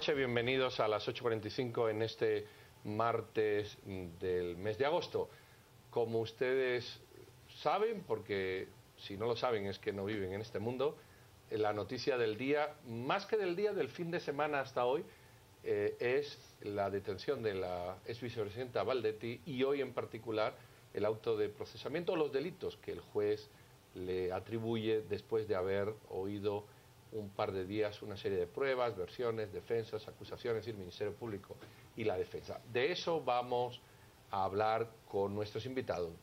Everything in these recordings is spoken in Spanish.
Bienvenidos a las 8:45 en este martes del mes de agosto. Como ustedes saben, porque si no lo saben es que no viven en este mundo, la noticia del día, más que del día, del fin de semana hasta hoy, es la detención de la ex vicepresidenta Baldetti y hoy en particular el auto de procesamiento o los delitos que el juez le atribuye después de haber oído un par de días una serie de pruebas, versiones, defensas, acusaciones, el Ministerio Público y la defensa. De eso vamos a hablar con nuestros invitados.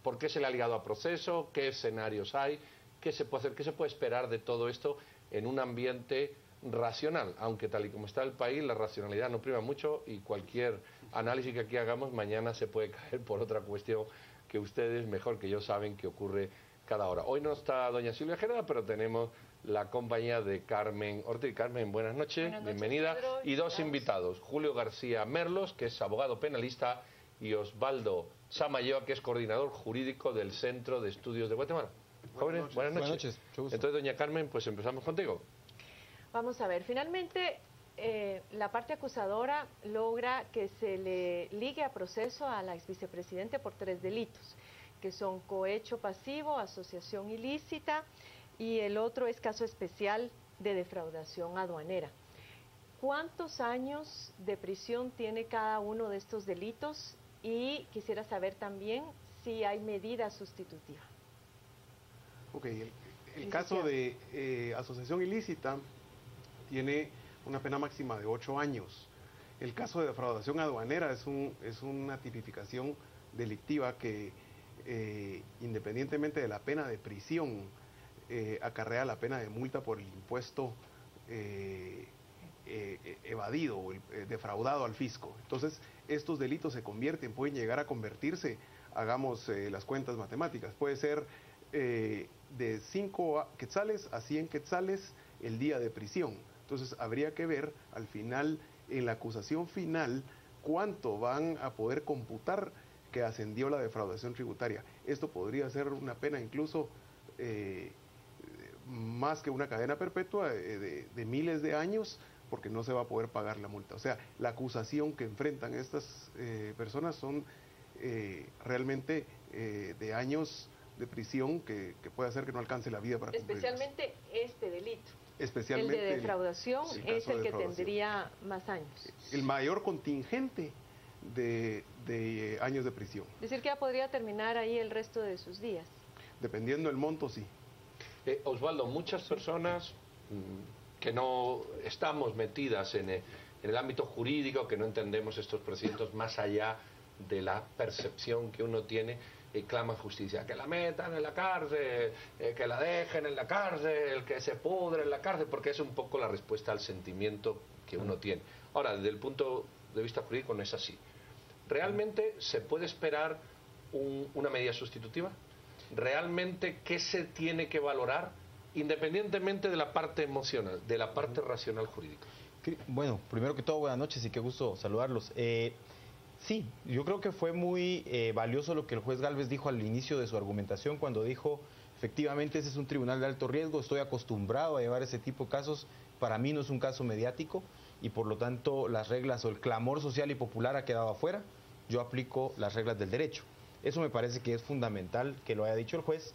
¿Por qué se le ha ligado a proceso? ¿Qué escenarios hay? ¿Qué se puede hacer? ¿Qué se puede esperar de todo esto en un ambiente racional? Aunque tal y como está el país, la racionalidad no prima mucho y cualquier análisis que aquí hagamos mañana se puede caer por otra cuestión que ustedes mejor que yo saben que ocurre cada hora. Hoy no está doña Silvia Gerda, pero tenemos la compañía de Carmen Ortiz. Carmen, buenas noches, bienvenida. Pedro, y dos invitados, Julio García Merlos, que es abogado penalista, y Osvaldo Samayoa, que es coordinador jurídico del Centro de Estudios de Guatemala. Jóvenes, buenas noches. Entonces, doña Carmen, pues empezamos contigo. Vamos a ver, finalmente la parte acusadora logra que se le ligue a proceso a la ex vicepresidente por 3 delitos, que son cohecho pasivo, asociación ilícita y el otro es caso especial de defraudación aduanera. ¿Cuántos años de prisión tiene cada uno de estos delitos? Y quisiera saber también si hay medida sustitutiva. Ok, el caso de asociación ilícita tiene una pena máxima de 8 años. El caso de defraudación aduanera es una tipificación delictiva que independientemente de la pena de prisión, acarrea la pena de multa por el impuesto evadido o defraudado al fisco. Entonces, estos delitos pueden llegar a convertirse, hagamos las cuentas matemáticas, puede ser de 5 quetzales a 100 quetzales el día de prisión. Entonces, habría que ver al final, en la acusación final, cuánto van a poder computar que ascendió la defraudación tributaria. Esto podría ser una pena incluso más que una cadena perpetua de miles de años, porque no se va a poder pagar la multa. O sea, la acusación que enfrentan estas personas son realmente de años de prisión que puede hacer que no alcance la vida para cumplirlas. Especialmente este delito. Especialmente el de defraudación es el que tendría más años. El mayor contingente de años de prisión. Es decir, que ya podría terminar ahí el resto de sus días. Dependiendo del monto, sí. Osvaldo, muchas personas que no estamos metidas en el ámbito jurídico, que no entendemos estos procedimientos más allá de la percepción que uno tiene, claman justicia, que la metan en la cárcel, que la dejen en la cárcel, que se pudre en la cárcel, porque es un poco la respuesta al sentimiento que uno tiene. Ahora, desde el punto de vista jurídico no es así. ¿Realmente se puede esperar una medida sustitutiva? ¿Realmente qué se tiene que valorar independientemente de la parte emocional, de la parte racional jurídica? Bueno, primero que todo, buenas noches y qué gusto saludarlos. Sí, yo creo que fue muy valioso lo que el juez Gálvez dijo al inicio de su argumentación cuando dijo, efectivamente ese es un tribunal de alto riesgo, estoy acostumbrado a llevar ese tipo de casos, para mí no es un caso mediático y por lo tanto las reglas o el clamor social y popular ha quedado afuera, yo aplico las reglas del derecho. Eso me parece que es fundamental que lo haya dicho el juez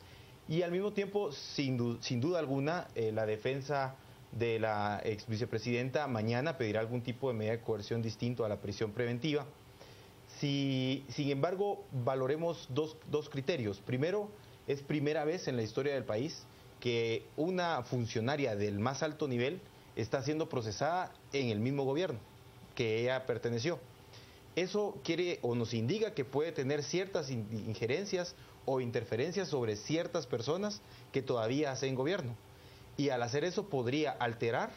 y al mismo tiempo, sin duda alguna, la defensa de la ex vicepresidenta mañana pedirá algún tipo de medida de coerción distinto a la prisión preventiva. Sin embargo, valoremos dos criterios. Primero, es primera vez en la historia del país que una funcionaria del más alto nivel está siendo procesada en el mismo gobierno que ella perteneció. Eso quiere o nos indica que puede tener ciertas injerencias o interferencias sobre ciertas personas que todavía hacen gobierno. Y al hacer eso podría alterar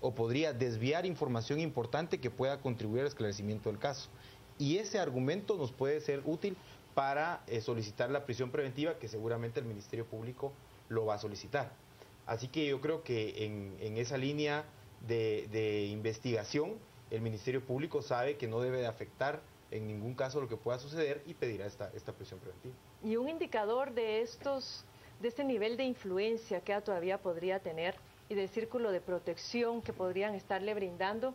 o podría desviar información importante que pueda contribuir al esclarecimiento del caso. Y ese argumento nos puede ser útil para solicitar la prisión preventiva, que seguramente el Ministerio Público lo va a solicitar. Así que yo creo que en esa línea de investigación, el Ministerio Público sabe que no debe de afectar en ningún caso lo que pueda suceder y pedirá esta prisión preventiva. Y un indicador de este nivel de influencia que todavía podría tener y del círculo de protección que podrían estarle brindando,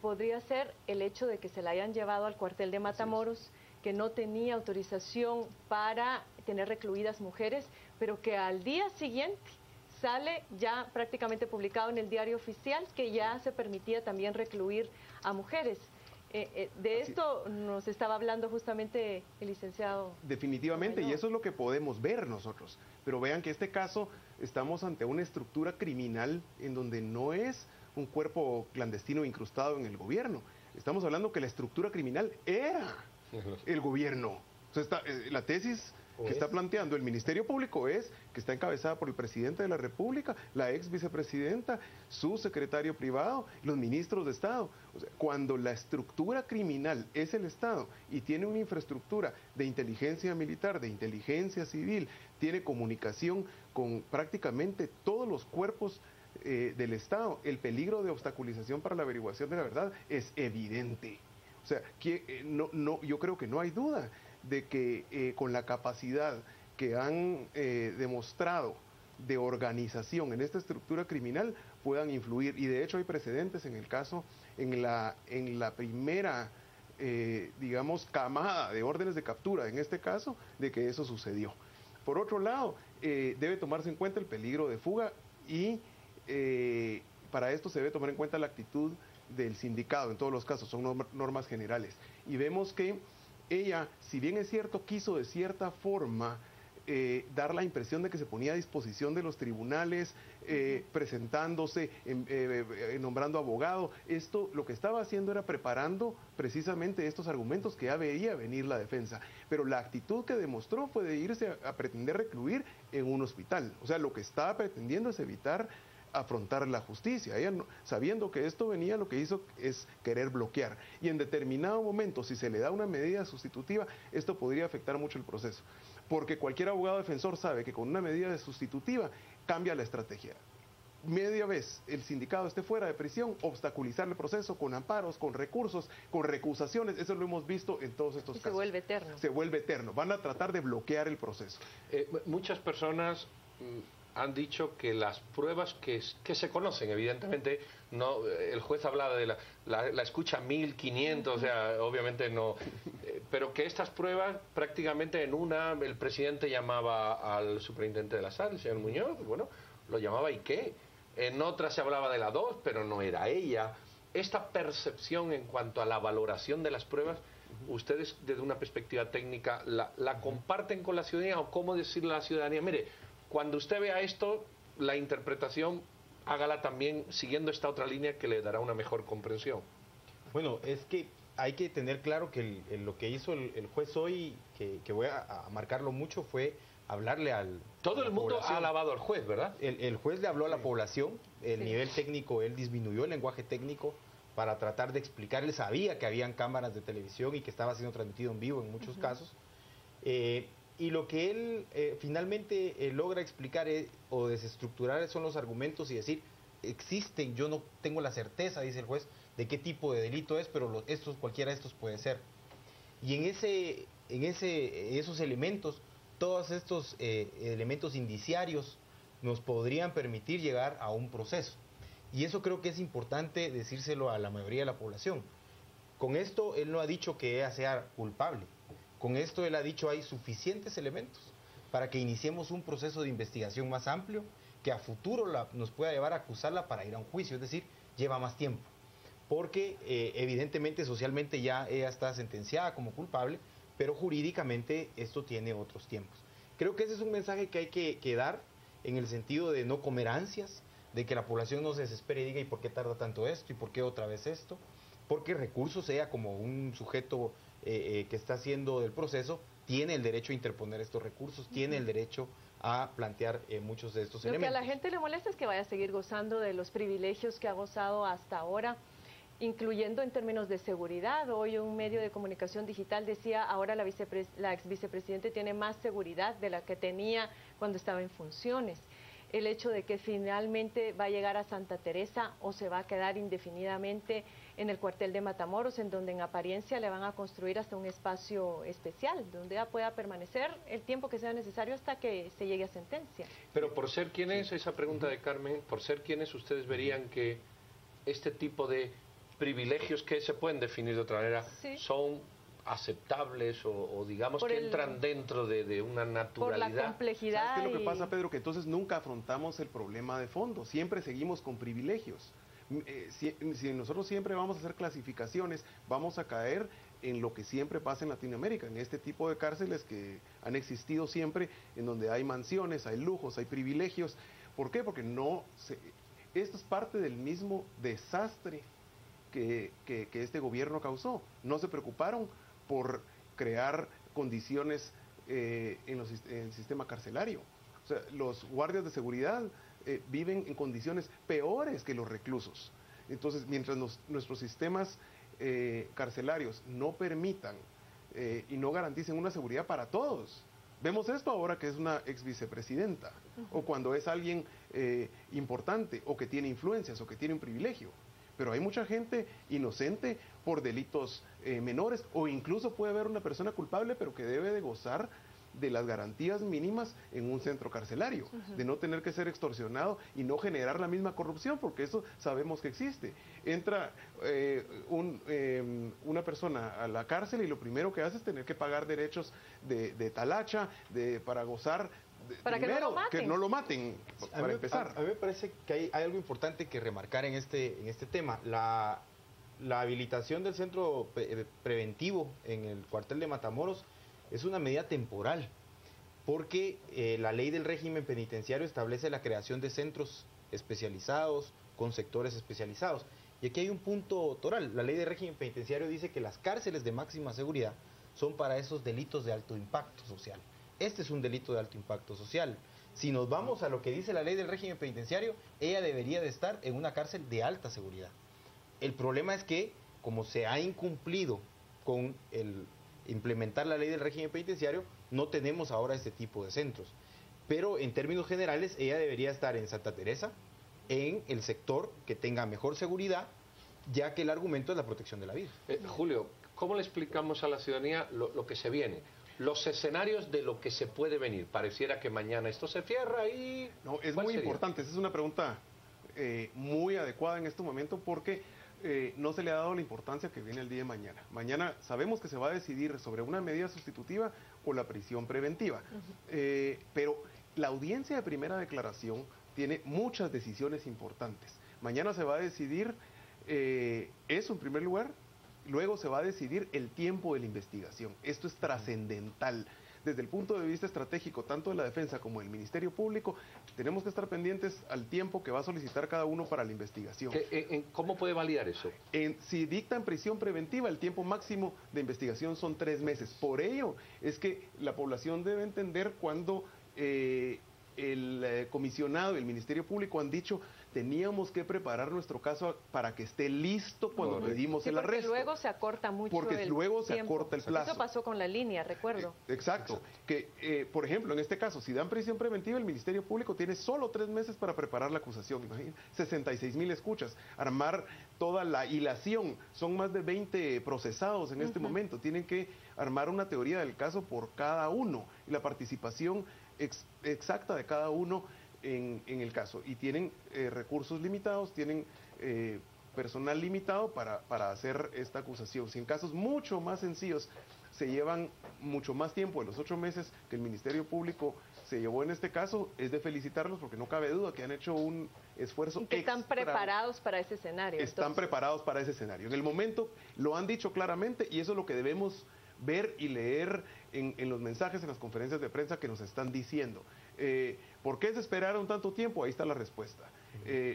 podría ser el hecho de que se la hayan llevado al cuartel de Matamoros, que no tenía autorización para tener recluidas mujeres, pero que al día siguiente sale ya prácticamente publicado en el diario oficial que ya se permitía también recluir a mujeres. De esto nos estaba hablando justamente el licenciado. Definitivamente, y eso es lo que podemos ver nosotros. Pero vean que este caso estamos ante una estructura criminal en donde no es un cuerpo clandestino incrustado en el gobierno. Estamos hablando que la estructura criminal era el gobierno. O sea, la tesis que está planteando el Ministerio Público es que está encabezada por el presidente de la República, la ex vicepresidenta, su secretario privado, los ministros de Estado. O sea, cuando la estructura criminal es el Estado y tiene una infraestructura de inteligencia militar, de inteligencia civil, tiene comunicación con prácticamente todos los cuerpos del Estado, el peligro de obstaculización para la averiguación de la verdad es evidente. O sea, yo creo que no hay duda de que con la capacidad que han demostrado de organización en esta estructura criminal puedan influir. Y de hecho hay precedentes en el caso, en la primera, digamos, camada de órdenes de captura, en este caso, de que eso sucedió. Por otro lado, debe tomarse en cuenta el peligro de fuga y para esto se debe tomar en cuenta la actitud del sindicado, en todos los casos, son normas generales. Y vemos que ella, si bien es cierto, quiso de cierta forma dar la impresión de que se ponía a disposición de los tribunales, presentándose, nombrando abogado. Esto lo que estaba haciendo era preparando precisamente estos argumentos que ya veía venir la defensa. Pero la actitud que demostró fue de irse a pretender recluir en un hospital. O sea, lo que estaba pretendiendo es evitar afrontar la justicia. Ella, sabiendo que esto venía, lo que hizo es querer bloquear. Y en determinado momento, si se le da una medida sustitutiva, esto podría afectar mucho el proceso. Porque cualquier abogado defensor sabe que con una medida sustitutiva cambia la estrategia. Media vez el sindicado esté fuera de prisión, obstaculizar el proceso con amparos, con recursos, con recusaciones. Eso lo hemos visto en todos estos casos. Se vuelve eterno. Se vuelve eterno. Van a tratar de bloquear el proceso. Muchas personas han dicho que las pruebas que se conocen, evidentemente, no, el juez hablaba de la escucha 1500, o sea, obviamente no, pero que estas pruebas prácticamente en una, el presidente llamaba al superintendente de la SAT, el señor Muñoz, bueno, lo llamaba y qué, en otra se hablaba de la 2, pero no era ella. Esta percepción en cuanto a la valoración de las pruebas, ¿ustedes desde una perspectiva técnica la comparten con la ciudadanía o cómo decirle a la ciudadanía, mire, cuando usted vea esto, la interpretación hágala también siguiendo esta otra línea que le dará una mejor comprensión? Bueno, es que hay que tener claro que lo que hizo el juez hoy, que voy a marcarlo mucho, fue hablarle al... Todo el mundo ha alabado al juez, ¿verdad? El juez le habló a la población, el nivel técnico, él disminuyó el lenguaje técnico para tratar de explicarle, sabía que habían cámaras de televisión y que estaba siendo transmitido en vivo en muchos casos. Y lo que él finalmente logra explicar o desestructurar son los argumentos y decir, existen, yo no tengo la certeza, dice el juez, de qué tipo de delito es, pero cualquiera de estos puede ser. Y en esos elementos, todos estos elementos indiciarios nos podrían permitir llegar a un proceso. Y eso creo que es importante decírselo a la mayoría de la población. Con esto él no ha dicho que ella sea culpable. Con esto él ha dicho hay suficientes elementos para que iniciemos un proceso de investigación más amplio que a futuro nos pueda llevar a acusarla para ir a un juicio, es decir, lleva más tiempo. Porque evidentemente socialmente ya ella está sentenciada como culpable, pero jurídicamente esto tiene otros tiempos. Creo que ese es un mensaje que hay que dar en el sentido de no comer ansias, de que la población no se desespere y diga ¿y por qué tarda tanto esto? ¿Y por qué otra vez esto? Porque recursos, ella como un sujeto que está haciendo del proceso, tiene el derecho a interponer estos recursos, tiene el derecho a plantear muchos de estos elementos. Lo que a la gente le molesta es que vaya a seguir gozando de los privilegios que ha gozado hasta ahora, incluyendo en términos de seguridad. Hoy un medio de comunicación digital decía, ahora la ex vicepresidente tiene más seguridad de la que tenía cuando estaba en funciones. el hecho de que finalmente va a llegar a Santa Teresa o se va a quedar indefinidamente en el cuartel de Matamoros, en donde en apariencia le van a construir hasta un espacio especial, donde ella pueda permanecer el tiempo que sea necesario hasta que se llegue a sentencia. Pero por ser quien es, esa pregunta de Carmen, por ser quienes ustedes verían que este tipo de privilegios, que se pueden definir de otra manera, Sí. son aceptables o digamos Por que el- entran dentro de una Por naturalidad. la complejidad. ¿Sabes qué es lo que y- pasa, Pedro? Que entonces nunca afrontamos el problema de fondo, siempre seguimos con privilegios. Si nosotros siempre vamos a hacer clasificaciones, vamos a caer en lo que siempre pasa en Latinoamérica, en este tipo de cárceles que han existido siempre, en donde hay mansiones, hay lujos, hay privilegios. ¿Por qué? Porque esto es parte del mismo desastre que este gobierno causó. No se preocuparon por crear condiciones en el sistema carcelario. O sea, los guardias de seguridad viven en condiciones peores que los reclusos. Entonces, mientras nuestros sistemas carcelarios no permitan y no garanticen una seguridad para todos, vemos esto ahora que es una ex vicepresidenta, o cuando es alguien importante, o que tiene influencias, o que tiene un privilegio. Pero hay mucha gente inocente por delitos menores, o incluso puede haber una persona culpable, pero que debe de gozar de las garantías mínimas en un centro carcelario, de no tener que ser extorsionado y no generar la misma corrupción, porque eso sabemos que existe. Entra una persona a la cárcel y lo primero que hace es tener que pagar derechos de talacha, para gozar. Para que no primero, lo maten. que no lo maten, para empezar. A mí me parece que hay algo importante que remarcar en este tema. La habilitación del centro preventivo en el cuartel de Matamoros es una medida temporal, porque la ley del régimen penitenciario establece la creación de centros especializados con sectores especializados. Y aquí hay un punto toral. La ley del régimen penitenciario dice que las cárceles de máxima seguridad son para esos delitos de alto impacto social. Este es un delito de alto impacto social. Si nos vamos a lo que dice la ley del régimen penitenciario, ella debería de estar en una cárcel de alta seguridad. El problema es que, como se ha incumplido con el implementar la ley del régimen penitenciario, no tenemos ahora este tipo de centros. Pero en términos generales, ella debería estar en Santa Teresa, en el sector que tenga mejor seguridad, ya que el argumento es la protección de la vida. Julio, ¿cómo le explicamos a la ciudadanía lo que se viene? Los escenarios de lo que se puede venir. Pareciera que mañana esto se cierra y... No, es ¿cuál muy sería? importante. Esa es una pregunta muy adecuada en este momento, porque no se le ha dado la importancia que viene el día de mañana. Mañana sabemos que se va a decidir sobre una medida sustitutiva o la prisión preventiva. Pero la audiencia de primera declaración tiene muchas decisiones importantes. Mañana se va a decidir eso en primer lugar. Luego se va a decidir el tiempo de la investigación. Esto es trascendental. Desde el punto de vista estratégico, tanto de la defensa como del Ministerio Público, tenemos que estar pendientes al tiempo que va a solicitar cada uno para la investigación. ¿Cómo puede validar eso? Si dictan prisión preventiva, el tiempo máximo de investigación son 3 meses. Por ello es que la población debe entender cuando el comisionado y el Ministerio Público han dicho: teníamos que preparar nuestro caso para que esté listo cuando pedimos el arresto. Porque luego se acorta mucho Porque el luego se tiempo. acorta el plazo. Eso pasó con la línea, recuerdo. Exacto. Que, por ejemplo, en este caso, si dan prisión preventiva, el Ministerio Público tiene solo 3 meses para preparar la acusación. Imagínense, 66,000 escuchas, armar toda la hilación. Son más de 20 procesados en este momento. Tienen que armar una teoría del caso por cada uno y la participación exacta de cada uno en el caso. Y tienen recursos limitados, tienen personal limitado para hacer esta acusación. Si en casos mucho más sencillos se llevan mucho más tiempo de los 8 meses que el Ministerio Público se llevó en este caso, es de felicitarlos, porque no cabe duda que han hecho un esfuerzo Y que están preparados para ese escenario. Están preparados para ese escenario. En el momento lo han dicho claramente, y eso es lo que debemos ver y leer en los mensajes, en las conferencias de prensa que nos están diciendo. ¿Por qué se esperaron tanto tiempo? Ahí está la respuesta.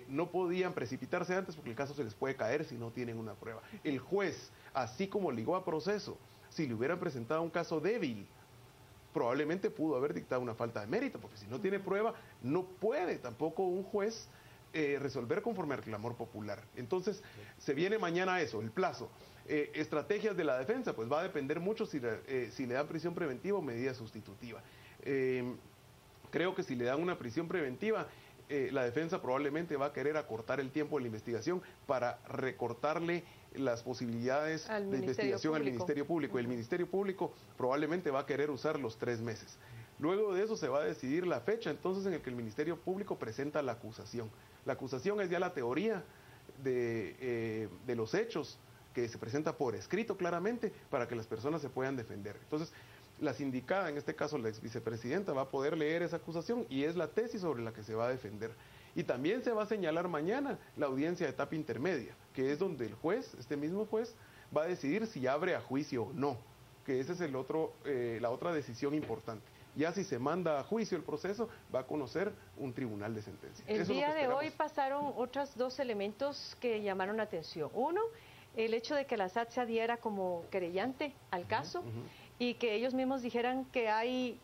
No podían precipitarse antes porque el caso se les puede caer si no tienen una prueba. El juez, así como ligó a proceso, si le hubieran presentado un caso débil, probablemente pudo haber dictado una falta de mérito, porque si no tiene prueba, no puede tampoco un juez resolver conforme al clamor popular. Entonces, se viene mañana eso, el plazo. Estrategias de la defensa, pues va a depender mucho si le dan prisión preventiva o medida sustitutiva. Creo que si le dan una prisión preventiva, la defensa probablemente va a querer acortar el tiempo de la investigación para recortarle las posibilidades de investigación al Ministerio Público. El Ministerio Público probablemente va a querer usar los 3 meses. Luego de eso se va a decidir la fecha entonces en el que el Ministerio Público presenta la acusación. La acusación es ya la teoría de los hechos que se presenta por escrito claramente para que las personas se puedan defender. Entonces, la sindicada, en este caso la ex vicepresidenta, va a poder leer esa acusación y es la tesis sobre la que se va a defender. Y también se va a señalar mañana la audiencia de etapa intermedia, que es donde el juez, este mismo juez, va a decidir si abre a juicio o no, que ese es la otra decisión importante. Ya si se manda a juicio el proceso, va a conocer un tribunal de sentencia. El día de hoy pasaron otros 2 elementos que llamaron la atención. Uno, el hecho de que la SAT se adhiera como querellante al caso y que ellos mismos dijeran que hay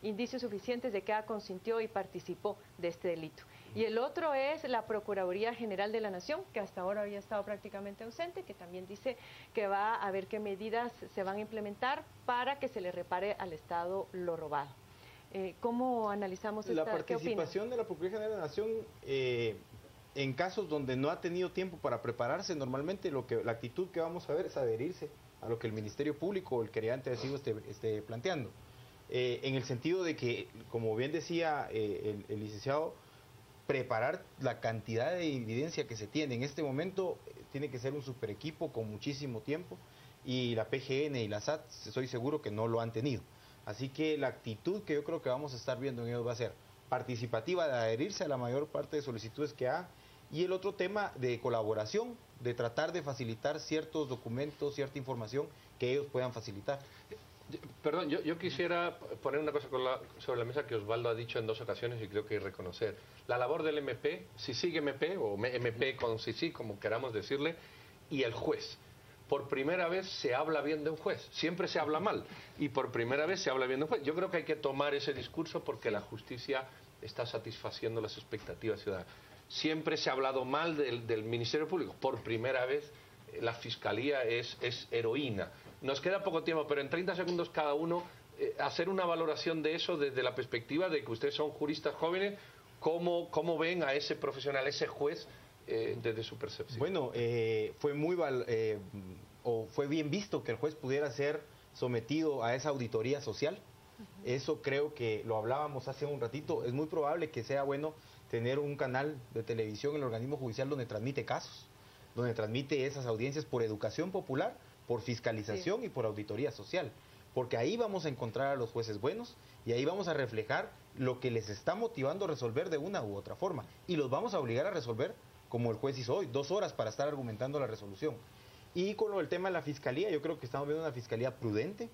indicios suficientes de que consintió y participó de este delito. Y el otro es la Procuraduría General de la Nación, que hasta ahora había estado prácticamente ausente, que también dice que va a ver qué medidas se van a implementar para que se le repare al Estado lo robado. ¿Cómo analizamos esta? La participación de la Procuraduría General de la Nación en casos donde no ha tenido tiempo para prepararse, normalmente la actitud que vamos a ver es adherirse a lo que el Ministerio Público o el querellante esté planteando. En el sentido de que, como bien decía el licenciado, preparar la cantidad de evidencia que se tiene en este momento tiene que ser un super equipo con muchísimo tiempo, y la PGN y la SAT estoy seguro que no lo han tenido. Así que la actitud que yo creo que vamos a estar viendo en ellos va a ser participativa, de adherirse a la mayor parte de solicitudes que haga, y el otro tema de colaboración, de tratar de facilitar ciertos documentos, cierta información que ellos puedan facilitar. Perdón, yo quisiera poner una cosa sobre la mesa que Osvaldo ha dicho en 2 ocasiones y creo que hay que reconocer. La labor del MP, CICIG MP o MP con CICIG, como queramos decirle, y el juez. Por primera vez se habla bien de un juez. Siempre se habla mal y por primera vez se habla bien de un juez. Yo creo que hay que tomar ese discurso porque la justicia está satisfaciendo las expectativas ciudadanas. Siempre se ha hablado mal del Ministerio Público. Por primera vez la Fiscalía es heroína. Nos queda poco tiempo, pero en 30 segundos cada uno, hacer una valoración de eso desde la perspectiva de que ustedes son juristas jóvenes. ¿Cómo ven a ese profesional, ese juez, desde su percepción? Bueno, fue bien visto que el juez pudiera ser sometido a esa auditoría social. Eso creo que lo hablábamos hace un ratito. Es muy probable que sea bueno tener un canal de televisión en el organismo judicial donde transmite casos, donde transmite esas audiencias por educación popular, por fiscalización y por auditoría social, porque ahí vamos a encontrar a los jueces buenos y ahí vamos a reflejar lo que les está motivando a resolver de una u otra forma, y los vamos a obligar a resolver como el juez hizo hoy, 2 horas para estar argumentando la resolución. Y con el tema de la fiscalía, yo creo que estamos viendo una fiscalía prudente.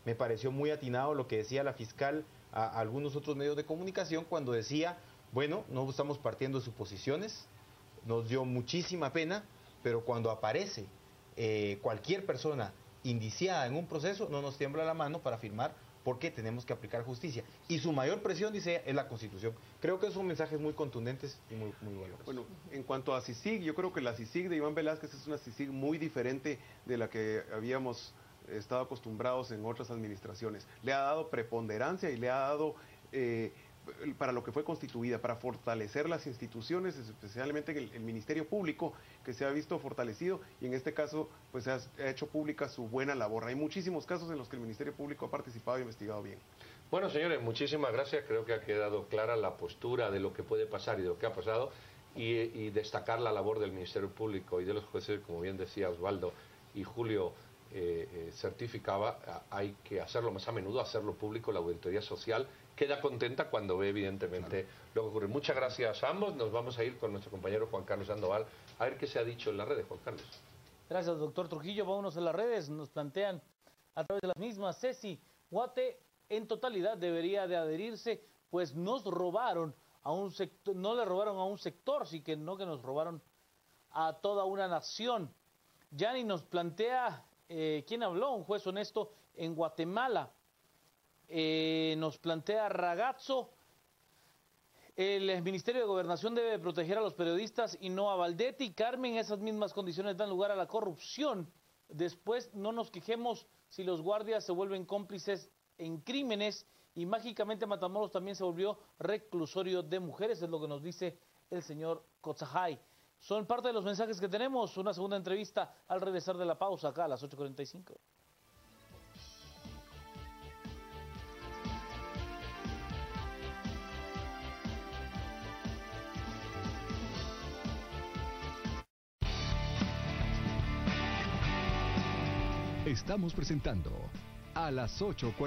Me pareció muy atinado lo que decía la fiscal a algunos otros medios de comunicación cuando decía, bueno, no estamos partiendo de suposiciones, nos dio muchísima pena, pero cuando aparece cualquier persona indiciada en un proceso, no nos tiembla la mano para firmar, porque tenemos que aplicar justicia. Y su mayor presión, dice, es la Constitución. Creo que son mensajes muy contundentes y muy valiosos. Bueno, en cuanto a CICIG, yo creo que la CICIG de Iván Velázquez es una CICIG muy diferente de la que habíamos estado acostumbrados en otras administraciones. Le ha dado preponderancia y le ha dado para lo que fue constituida, para fortalecer las instituciones, especialmente el Ministerio Público, que se ha visto fortalecido, y en este caso pues ha hecho pública su buena labor. Hay muchísimos casos en los que el Ministerio Público ha participado y investigado bien. Bueno, señores, muchísimas gracias. Creo que ha quedado clara la postura de lo que puede pasar y de lo que ha pasado, y destacar la labor del Ministerio Público y de los jueces, como bien decía Osvaldo y Julio certificaba. Hay que hacerlo más a menudo, hacerlo público. La auditoría social queda contenta cuando ve evidentemente lo que ocurre. Muchas gracias a ambos. Nos vamos a ir con nuestro compañero Juan Carlos Sandoval a ver qué se ha dicho en las redes. Juan Carlos. Gracias, doctor Trujillo. Vámonos a las redes. Nos plantean a través de las mismas. Ceci, Guate en totalidad debería de adherirse, pues nos robaron a un sector, no le robaron a un sector, sino que nos robaron a toda una nación. Yani nos plantea, ¿quién habló? Un juez honesto en Guatemala. Nos plantea Ragazzo, el Ministerio de Gobernación debe proteger a los periodistas y no a Valdetti. Carmen, esas mismas condiciones dan lugar a la corrupción. Después no nos quejemos si los guardias se vuelven cómplices en crímenes y mágicamente Matamoros también se volvió reclusorio de mujeres, es lo que nos dice el señor Kotzajay. Son parte de los mensajes que tenemos. Una segunda entrevista al regresar de la pausa acá a las 8:45. Estamos presentando a las 8:45.